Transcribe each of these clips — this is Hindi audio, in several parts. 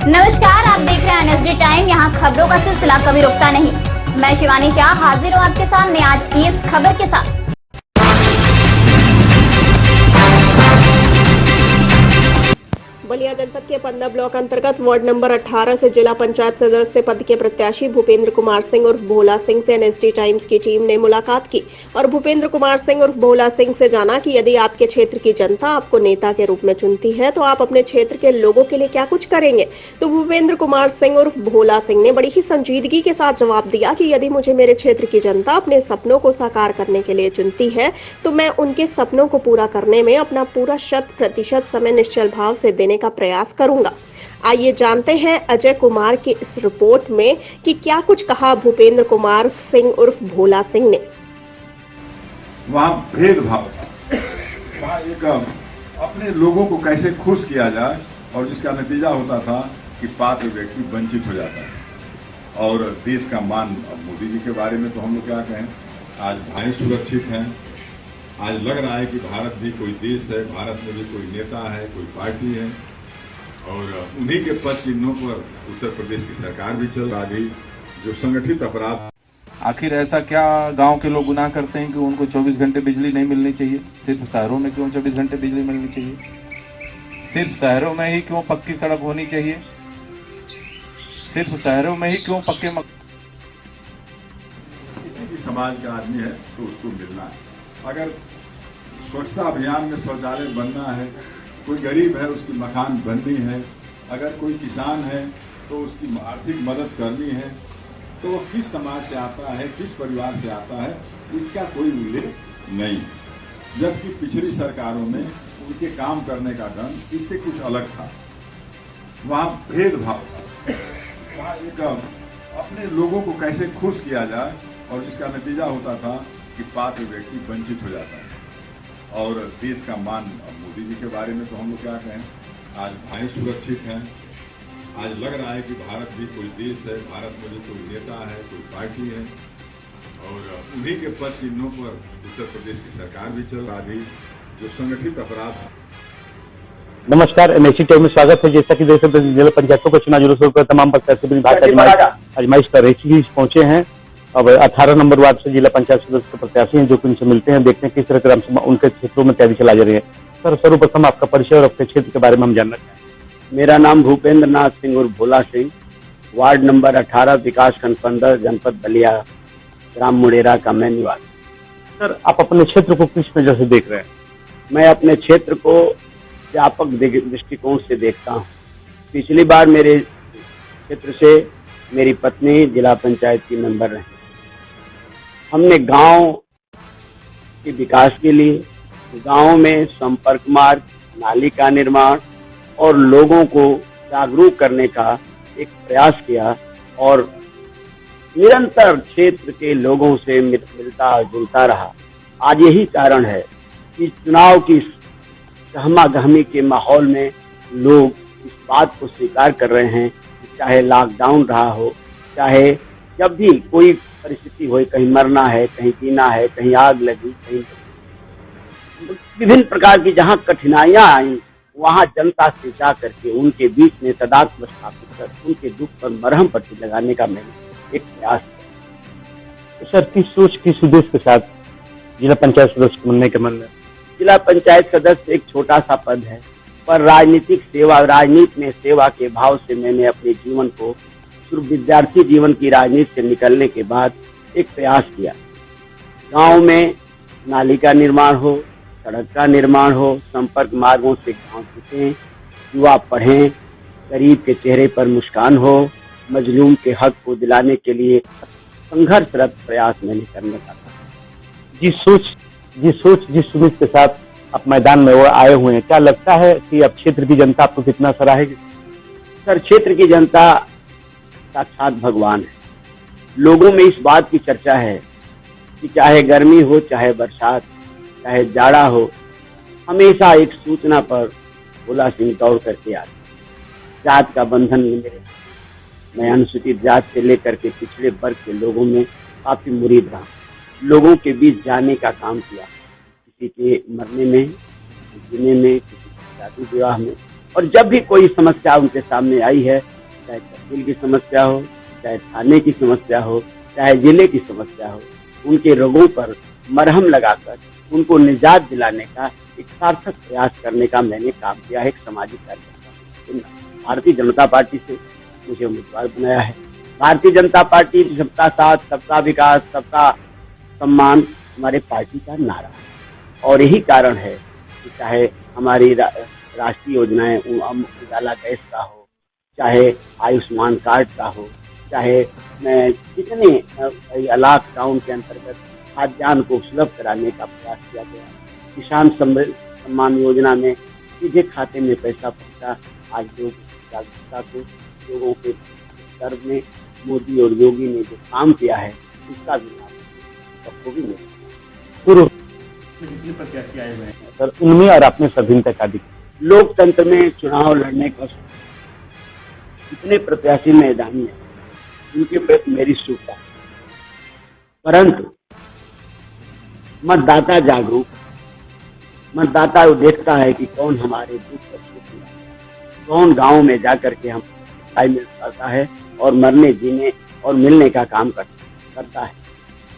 नमस्कार, आप देख रहे हैं एनएसडी टाइम। यहाँ खबरों का सिलसिला कभी रुकता नहीं। मैं शिवानी शाह हाजिर हूँ आपके सामने आज की इस खबर के साथ। बलिया जनपद के पन्ना ब्लॉक अंतर्गत वार्ड नंबर 18 से जिला पंचायत सदस्य पद के प्रत्याशी भूपेंद्र कुमार सिंह उर्फ भोला सिंह से एनएसडी टाइम्स की टीम ने मुलाकात की और भूपेंद्र कुमार सिंह उर्फ भोला सिंह से जाना कि यदि आपके क्षेत्र की जनता आपको नेता के रूप में चुनती है तो आप अपने क्षेत्र के लोगों के लिए क्या कुछ करेंगे। तो भूपेंद्र कुमार सिंह उर्फ भोला सिंह ने बड़ी ही संजीदगी के साथ जवाब दिया कि यदि मुझे मेरे क्षेत्र की जनता अपने सपनों को साकार करने के लिए चुनती है तो मैं उनके सपनों को पूरा करने में अपना पूरा 100% समय निश्चल भाव से देने का प्रयास करूंगा। आइए जानते हैं अजय कुमार की इस रिपोर्ट में कि क्या कुछ कहा भूपेंद्र कुमार सिंह उर्फ भोला सिंह ने। वहाँ भेदभाव था, वहाँ एक अपने लोगों को कैसे खुश किया जाए और जिसका नतीजा होता था कि पात्र व्यक्ति वंचित हो जाता है। और देश का मान, अब मोदी जी के बारे में तो हम लोग क्या कहें, आज भाई सुरक्षित हैं। आज लग रहा है कि भारत भी कोई देश है, भारत में भी कोई नेता है, कोई पार्टी है और उन्हीं के पद चिन्हों पर उत्तर प्रदेश की सरकार भी चल रही। जो संगठित अपराध, आखिर ऐसा क्या गांव के लोग गुनाह करते हैं कि उनको 24 घंटे बिजली नहीं मिलनी चाहिए? सिर्फ शहरों में क्यों 24 घंटे बिजली मिलनी चाहिए? सिर्फ शहरों में ही क्यों पक्की सड़क होनी चाहिए? सिर्फ शहरों में ही क्यों पक्के किसी भी समाज का आदमी है तो उसको मिलना है। अगर स्वच्छता अभियान में शौचालय बनना है, कोई गरीब है उसकी मकान बननी है, अगर कोई किसान है तो उसकी आर्थिक मदद करनी है, तो वो किस समाज से आता है, किस परिवार से आता है, इसका कोई उल्लेख नहीं। जबकि पिछली सरकारों में उनके काम करने का ढंग इससे कुछ अलग था। वहाँ भेदभाव था, वहाँ एक अपने लोगों को कैसे खुश किया जाए और जिसका नतीजा होता था कि पात्र व्यक्ति वंचित हो जाता है। और देश का मान, अब मोदी जी के बारे में तो हम लोग क्या कहें, आज भाई सुरक्षित हैं। आज लग रहा है कि भारत भी कोई देश है, भारत में भी कोई नेता है, कोई पार्टी है और उन्हीं के पद चिन्हों पर उत्तर प्रदेश की सरकार भी चल रही। जो संगठित अपराध है। नमस्कार, एनएसडी टाइम में स्वागत है। जैसा कि देख सकते हैं जिला पंचायतों का चुनाव जुलूस पर तमाम प्रत्याशी आजमाइश कर रही पहुंचे हैं। अब 18 नंबर वार्ड से जिला पंचायत सदस्य प्रत्याशी हैं जो कि उनसे मिलते हैं, देखते हैं किस तरह क्रम उनके क्षेत्रों में तैयारी चला जा रही है। सर, सर्वप्रथम आपका परिचय और अपने क्षेत्र के बारे में हम जानना चाहेंगे। मेरा नाम भूपेंद्र नाथ सिंह और भोला सिंह, वार्ड नंबर 18, विकास खंड 15, जनपद बलिया, ग्राम मुड़ेरा का मैं निवासी। सर, आप अपने क्षेत्र को किस नजर से देख रहे हैं? मैं अपने क्षेत्र को व्यापक दृष्टिकोण से देखता हूँ। पिछली बार मेरे क्षेत्र से मेरी पत्नी जिला पंचायत की मेंबर रही। हमने गांव के विकास के लिए गांव में संपर्क मार्ग, नाली का निर्माण और लोगों को जागरूक करने का एक प्रयास किया और निरंतर क्षेत्र के लोगों से मिलता जुलता रहा। आज यही कारण है कि चुनाव की गहमा-गहमी के माहौल में लोग इस बात को स्वीकार कर रहे हैं कि चाहे लॉकडाउन रहा हो, चाहे जब भी कोई परिस्थिति हो, कहीं मरना है, कहीं जीना है, कहीं आग लगी, कहीं विभिन्न प्रकार की जहां कठिनाइयां आई, वहां जनता से जा करके उनके बीच में तदात्म स्थापित कर उनके दुख पर मरहम पट्टी लगाने का मैंने एक प्रयास किया। तो सर, किस सोच किस उद्देश्य के साथ जिला पंचायत सदस्य बनने का मन है? जिला पंचायत सदस्य एक छोटा सा पद है, पर राजनीति में सेवा के भाव से मैंने अपने जीवन को, सिर्फ विद्यार्थी जीवन की राजनीति से निकलने के बाद एक प्रयास किया। गांव में नाली का निर्माण हो, सड़क का निर्माण हो, संपर्क मार्गों से गांव जुटे, युवा पढ़ें, गरीब के चेहरे पर मुस्कान हो, मजलूम के हक को दिलाने के लिए संघर्षरत प्रयास मैंने करने का था। जिस उम्मीद के साथ आप मैदान में वो आए हुए हैं, क्या लगता है कि अब क्षेत्र की जनता आपको कितना सराहेगी? सर, क्षेत्र की जनता साक्षात भगवान है। लोगों में इस बात की चर्चा है कि चाहे गर्मी हो, चाहे बरसात, चाहे जाड़ा हो, हमेशा एक सूचना पर भोला सिंह दौड़ करके आते। जात का बंधन नहीं मेरे, मैं अनुसूचित जात से लेकर के पिछड़े वर्ग के लोगों में काफी मुरीद रहा, लोगों के बीच जाने का काम किया। किसी के मरने में, किसी जीने में, किसी की शादी विवाह में और जब भी कोई समस्या उनके सामने आई है, चाहे तहसील की समस्या हो, चाहे थाने की समस्या हो, चाहे जिले की समस्या हो, उनके रोगों पर मरहम लगाकर उनको निजात दिलाने का एक सार्थक प्रयास करने का मैंने काम किया है। एक सामाजिक कार्यकर्ता भारतीय जनता पार्टी से मुझे उम्मीदवार बनाया है। भारतीय जनता पार्टी सबका साथ, सबका विकास, सबका सम्मान हमारे पार्टी का नारा है। और यही कारण है कि चाहे हमारी राष्ट्रीय योजनाएं उजाला गैस का हो, चाहे आयुष्मान कार्ड का हो, चाहे जितने लॉकडाउन के अंतर्गत खाद्यान्न को सुलभ कराने का प्रयास किया गया, किसान सम्मान योजना में सीधे खाते में पैसा पहुंचा। आज लोग जागरूकता को लोगों के स्तर में मोदी और योगी ने जो काम किया है उसका भी लाभ सबको भी मिला। पूर्व जितने प्रत्याशी आए हुए हैं सर, उनमें और आपने सभी तक आदि लोकतंत्र में चुनाव लड़ने का जितने प्रत्याशी मैदान में उनके प्रति मेरी शुभकामना, परंतु मतदाता जागरूक, मतदाता देखता है कि कौन हमारे दुख और सुख में, कौन गांव में जाकर के हम मिल पाता है और मरने जीने और मिलने का काम करता है।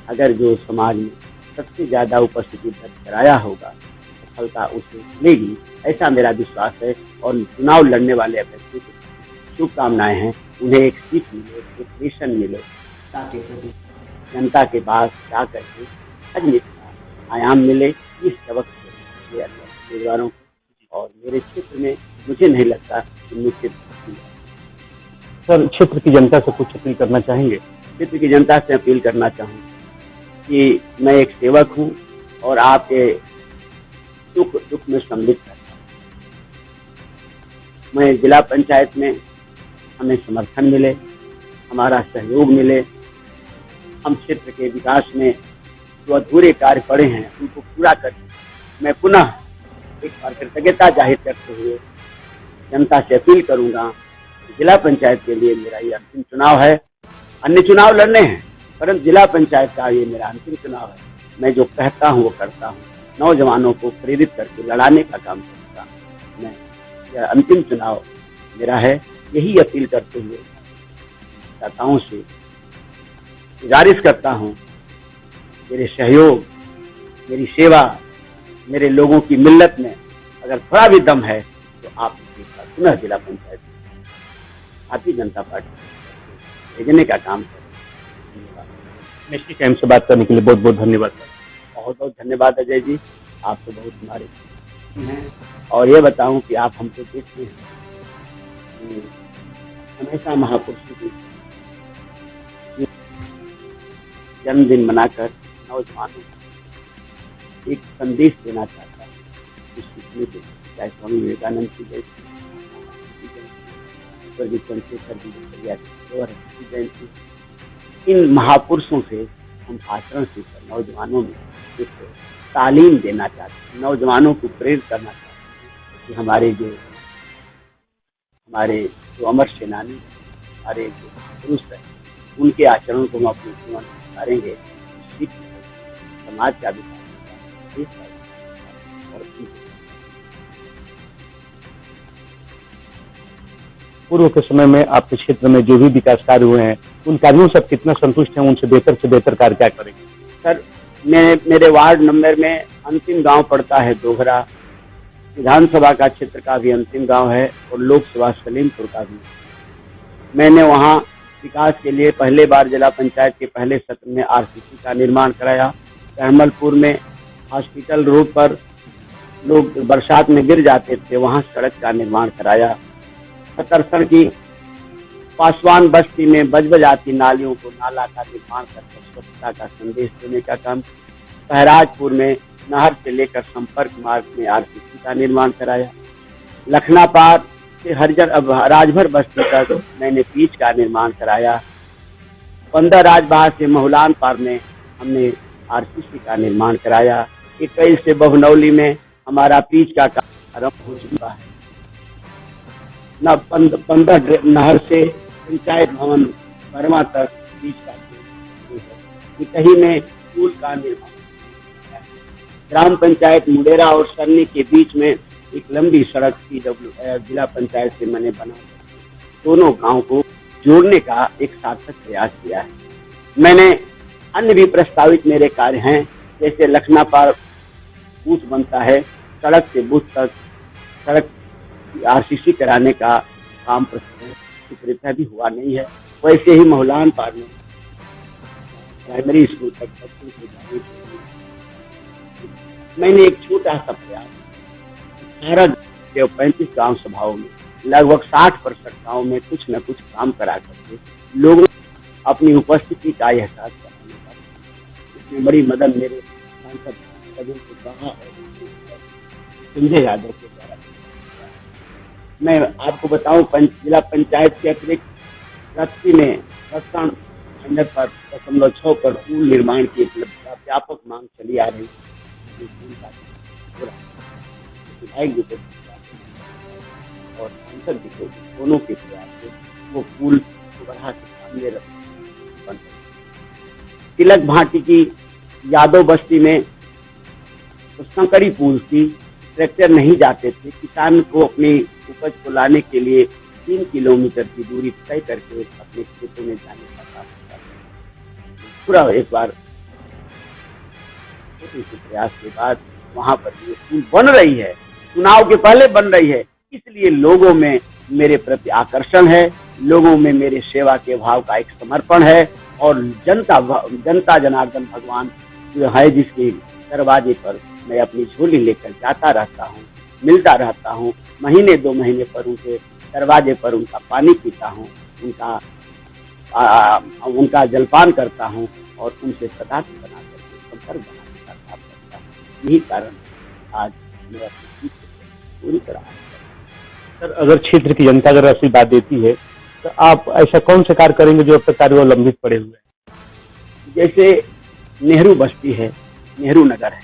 अगर जो समाज में सबसे ज्यादा उपस्थिति दर्ज कराया होगा सफलता उसे मिलेगी, ऐसा मेरा विश्वास है। और चुनाव लड़ने वाले अभ्यर्थी को शुभकामनाएं हैं, उन्हें एक सीख मिले, एक मिशन मिले, ताकि जनता के पास जाकर के राजनीति का आयाम मिले। इस सबक से उम्मीदवारों को और मेरे क्षेत्र में मुझे नहीं लगता कि मुझसे सर, क्षेत्र की जनता से कुछ अपील करना चाहेंगे? क्षेत्र की जनता से अपील करना चाहूँ कि मैं एक सेवक हूँ और आपके सुख दुख में सम्मिलित रहता हूँ। मैं जिला पंचायत में हमें समर्थन मिले, हमारा सहयोग मिले, हम क्षेत्र के विकास में जो अधूरे कार्य पड़े हैं उनको पूरा कर मैं पुनः एक बार कृतज्ञता जाहिर करते हुए जनता से अपील करूंगा। जिला पंचायत के लिए मेरा ये अंतिम चुनाव है। अन्य चुनाव लड़ने हैं, परंतु जिला पंचायत का ये मेरा अंतिम चुनाव है। मैं जो कहता हूँ वो करता हूँ, नौजवानों को प्रेरित करके लड़ाने का काम करता हूँ। मैं यह अंतिम चुनाव मेरा है, यही अपील करते हुए दाताओं से गुजारिश करता हूँ, मेरे सहयोग, मेरी सेवा, मेरे लोगों की मिल्लत में अगर थोड़ा भी दम है तो आप पुनः जिला पंचायत भारतीय जनता पार्टी भेजने का काम करें। नेशनल टाइम से बात करने के लिए बहुत बहुत धन्यवाद सर। बहुत बहुत धन्यवाद अजय जी, आप तो बहुत हमारे हैं। और ये बताऊं कि आप हमको देखते हैं हमेशा महापुरुषों की जन्मदिन मनाकर नौजवानों को एक संदेश देना चाहता हूँ। सीखने के चाहे स्वामी विवेकानंद की जयंती, स्वर्गीय चंद्रशेखर की जयंती, इन महापुरुषों से हम आचरण सीखकर नौजवानों में एक तालीम देना चाहते हैं, नौजवानों को प्रेरित करना चाहते हैं कि हमारे जो अमर सेनानी, हमारे जो पुरुष हैं, उनके आचरण को हम अपने जीवन में उतारेंगे, सीख समाज का विकास और पूर्व के समय में आपके क्षेत्र में जो भी विकास कार्य हुए हैं उन कार्यों से कितना संतुष्ट हैं? उनसे बेहतर कार्य क्या करेंगे? सर, मेरे वार्ड नंबर में अंतिम गांव पड़ता है दोहरा, विधानसभा का क्षेत्र का भी अंतिम गांव है और लोकसभा सलीमपुर का भी। मैंने वहां विकास के लिए पहले बार जिला पंचायत के पहले सत्र में आरसीसी का निर्माण कराया। कहमलपुर में हॉस्पिटल रोड पर लोग बरसात में गिर जाते थे, वहां सड़क का निर्माण कराया। सतरसर की पासवान बस्ती में बजबजाती नालियों को नाला का निर्माण करके स्वच्छता का संदेश देने का काम। सहराजपुर में नहर से लेकर संपर्क मार्ग में आरसीसी का निर्माण कराया। लखनापार से राजभर बस्ती तक मैंने पिच का निर्माण कराया। 15 राजबहार से महुलान पार में हमने आरसीसी का निर्माण कराया। 21 से बहुनौली में हमारा पिच का काम आरम्भ हो चुका है। 15 नहर से पंचायत भवन बर्मा तक बीच का कहीं में स्कूल का निर्माण। ग्राम पंचायत मुडेरा और सरनी के बीच में एक लंबी सड़क जिला पंचायत से मैंने बना दोनों गांव को जोड़ने का एक सार्थक प्रयास किया है। मैंने अन्य भी प्रस्तावित मेरे कार्य हैं, जैसे लखना पार बूथ बनता है, सड़क से बूथ तक सड़क आरसीसी कराने का काम प्रक्रिया भी हुआ नहीं है। वैसे ही मोहलान पार में प्राइमरी स्कूल तक बच्चों को जाने के लिए मैंने एक छोटा सा प्रयास 35 गांव सभाओं में लगभग 60% गाँव में कुछ न कुछ काम करा करके लोगों अपनी उपस्थिति का एहसास कराने का, इसमें बड़ी मदद मेरे सांसद और संजय यादव के द्वारा। मैं आपको बताऊं, जिला पंचायत के अतिरिक्त रक्ति में 6.6 पर पुल निर्माण की व्यापक मांग चली आ रही और सांसद दोनों के प्रयास से वो पुल को बढ़ा के सामने बन तिलक भाटी की यादव बस्ती में तो संकरी पुल थी, ट्रैक्टर नहीं जाते थे। किसान को अपनी उपज को लाने के लिए 3 किलोमीटर की दूरी तय करके अपने खेतों में जाने का काम करता है। पूरा एक बार छोटे से प्रयास के बाद वहां पर ये पुल बन रही है, चुनाव के पहले बन रही है, इसलिए लोगों में मेरे प्रति आकर्षण है, लोगों में मेरे सेवा के भाव का एक समर्पण है और जनता जनार्दन भगवान जो है जिसके दरवाजे पर मैं अपनी झोली लेकर जाता रहता हूँ, मिलता रहता हूँ, महीने 2 महीने पर उनके दरवाजे पर उनका पानी पीता हूँ, उनका जलपान करता हूँ और उनसे सदा बना करके संपर्क बनाने का काम करता हूँ। यही कारण आज मेरा पूरी तरह। सर, अगर क्षेत्र की जनता अगर आशीर्वाद देती है तो आप ऐसा कौन से कार्य करेंगे जो अब तक कार्य लंबित पड़े हुए हैं? जैसे नेहरू बस्ती है, नेहरू नगर है,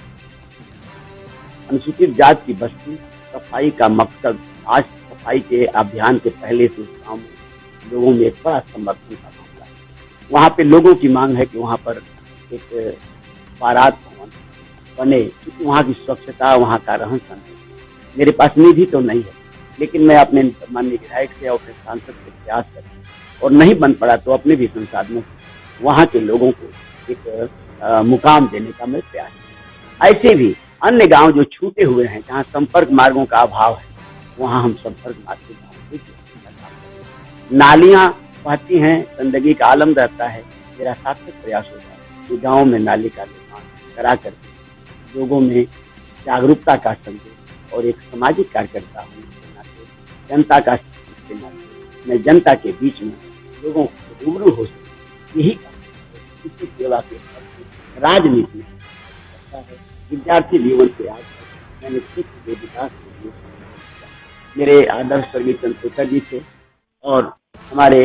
अनुसूचित जाति की बस्ती, सफाई का मकसद आज सफाई के अभियान के पहले से गाँव में लोगों में एक बड़ा समर्थन का मामला है। वहाँ पे लोगों की मांग है कि वहाँ पर एक बारात भवन बने, क्योंकि वहाँ की स्वच्छता, वहाँ का रहन सहन, मेरे पास निधि तो नहीं है, लेकिन मैं अपने माननीय विधायक से और अपने सांसद से प्रयास करता और नहीं बन पड़ा तो अपने भी संसाधनों से वहाँ के लोगों को एक मुकाम देने का मैं प्रयास करता। ऐसे भी अन्य गांव जो छूटे हुए हैं, जहाँ संपर्क मार्गों का अभाव है, वहाँ हम संपर्क मार्ग के गाँव को नालियाँ बहती हैं, गंदगी का आलम रहता है। मेरा सार्थक प्रयास होता है कि गाँव में नाली का निर्माण करा करके लोगों में जागरूकता का संदेश और एक सामाजिक कार्यकर्ता होने के नाते, जनता का के नाते मैं जनता के बीच में लोगों को रूबरू हो सकूं, यही किसी सेवा के राजनीति में विद्यार्थी जीवन से आज मैंने शिक्षा के विकास के लिए मेरे आदर्श स्वर्गीय चंद्रशेखर जी थे और हमारे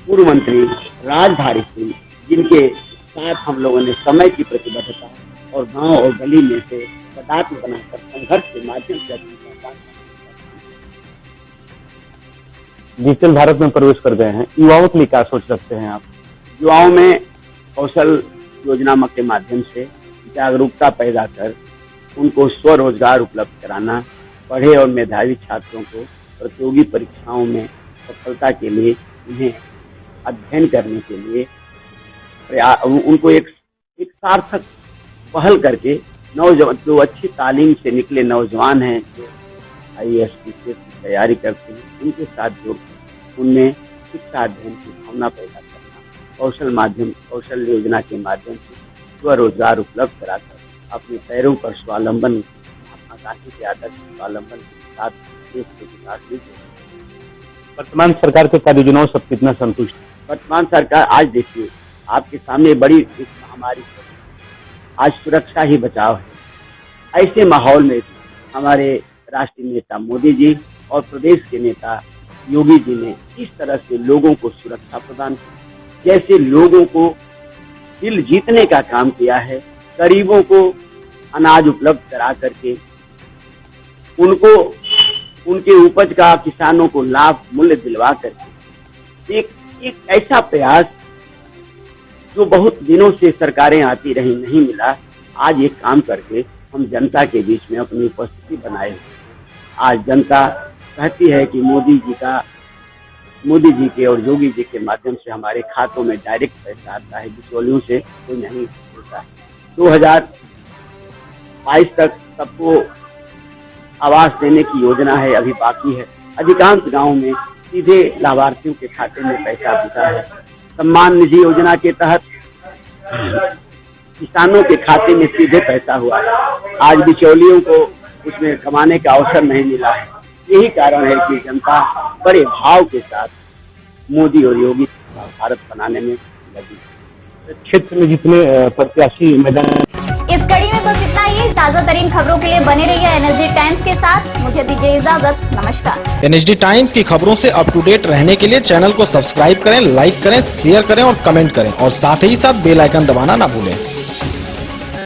पूर्व मंत्री राजधारी सिंह, जिनके साथ हम लोगों ने समय की प्रतिबद्धता और गांव और गली में से पदार्थ बनाकर संघर्ष के माध्यम से डिजिटल भारत में प्रवेश कर गए हैं, युवाओं के लिए क्या सोच रखते हैं आप? युवाओं में कौशल योजना के माध्यम से जागरूकता पैदा कर उनको स्वरोजगार उपलब्ध कराना, पढ़े और मेधावी छात्रों को प्रतियोगी परीक्षाओं में सफलता के लिए उन्हें अध्ययन करने के लिए उनको एक सार्थक पहल करके नौजवान जो अच्छी तालीम से निकले नौजवान हैं, जो IAS की तैयारी करते हैं, उनके साथ जोड़कर उनमें शिक्षा अध्ययन की भावना पैदा करना, कौशल योजना के माध्यम से स्वरोजगार उपलब्ध कराकर अपने पैरों पर स्वावलंबन, महात्मा गांधी के आदर्श स्वावलंबन के साथ देश के विकास में। वर्तमान सरकार के कार्य योजनाओं से कितना संतुष्ट? वर्तमान सरकार आज देखिए आपके सामने बड़ी इस महामारी है, आज सुरक्षा ही बचाव है। ऐसे माहौल में हमारे राष्ट्रीय नेता मोदी जी और प्रदेश के नेता योगी जी ने इस तरह से लोगों को सुरक्षा प्रदान की, जैसे लोगों को दिल जीतने का काम किया है, गरीबों को अनाज उपलब्ध करा करके उनको उनके उपज का किसानों को लाभ मूल्य दिलवा करके एक ऐसा प्रयास जो बहुत दिनों से सरकारें आती रही, नहीं मिला। आज ये काम करके हम जनता के बीच में अपनी उपस्थिति बनाए हुए आज जनता कहती है कि मोदी जी के और योगी जी के माध्यम से हमारे खातों में डायरेक्ट पैसा आता है, बिचौलियों से कोई नहीं होता है। 2022 तक सबको आवास देने की योजना है, अभी बाकी है। अधिकांश गांव में सीधे लाभार्थियों के खाते में पैसा दिया है। सम्मान निधि योजना के तहत किसानों के खाते में सीधे पैसा हुआ है। आज बिचौलियों को उसमें कमाने का अवसर नहीं मिला है। यही कारण है कि जनता बड़े भाव के साथ मोदी और योगी भारत बनाने में लगी। क्षेत्र में जितने प्रत्याशी मैदान इस कड़ी में बस इतना ही। ताजा तरीन खबरों के लिए बने रहिए एनएसडी टाइम्स के साथ। मुझे दीजिए इजाजत, नमस्कार। एनएसडी टाइम्स की खबरों से अप टू डेट रहने के लिए चैनल को सब्सक्राइब करें, लाइक करें, शेयर करें और कमेंट करें और साथ ही साथ बेल आइकन दबाना ना भूलें।